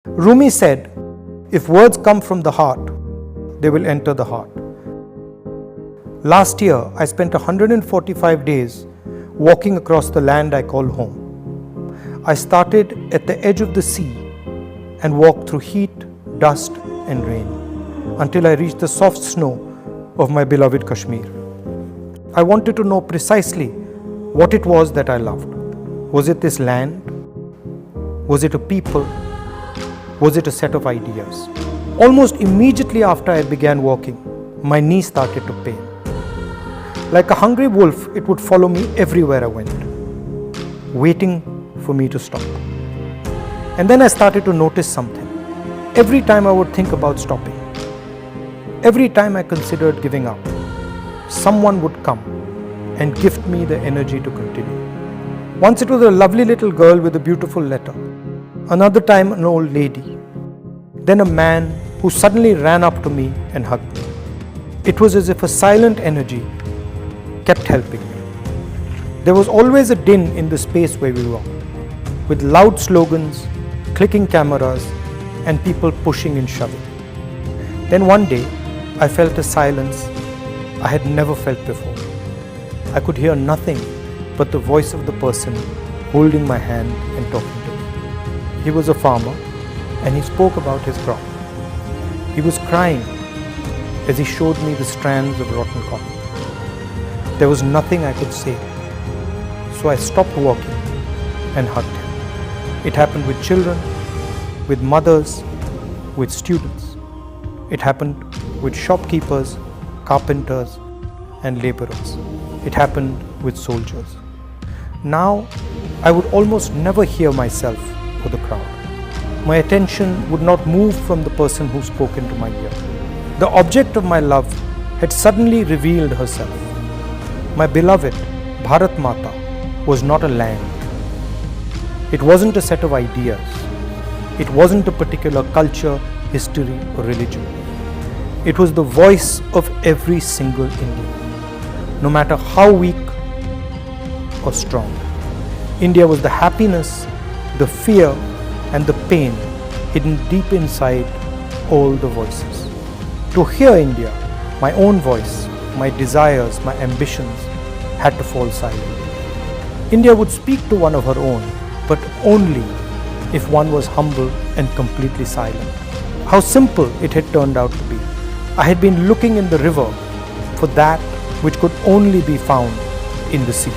Rumi said, if words come from the heart, they will enter the heart. Last year, I spent 145 days walking across the land I call home. I started at the edge of the sea and walked through heat, dust and rain until I reached the soft snow of my beloved Kashmir. I wanted to know precisely what it was that I loved. Was it this land? Was it a people? Was it a set of ideas? Almost immediately after I began walking, my knee started to pain. Like a hungry wolf, it would follow me everywhere I went, waiting for me to stop. And then I started to notice something. Every time I would think about stopping, every time I considered giving up, someone would come and gift me the energy to continue. Once it was a lovely little girl with a beautiful letter. Another time an old lady. Then a man who suddenly ran up to me and hugged me. It was as if a silent energy kept helping me. There was always a din in the space where we were, with loud slogans, clicking cameras, and people pushing and shoving. Then one day, I felt a silence I had never felt before. I could hear nothing but the voice of the person holding my hand and talking to me. He was a farmer and he spoke about his crop. He was crying as he showed me the strands of rotten cotton. There was nothing I could say, so I stopped walking and hugged him. It happened with children, with mothers, with students. It happened with shopkeepers, carpenters, and laborers. It happened with soldiers. Now, I would almost never hear myself or the crowd. My attention would not move from the person who spoke into my ear. The object of my love had suddenly revealed herself. My beloved Bharat Mata was not a land. It wasn't a set of ideas. It wasn't a particular culture, history, or religion. It was the voice of every single Indian, no matter how weak or strong. India was the happiness, the fear, and the pain hidden deep inside all the voices. To hear India, my own voice, my desires, my ambitions had to fall silent. India would speak to one of her own, but only if one was humble and completely silent. How simple it had turned out to be. I had been looking in the river for that which could only be found in the sea.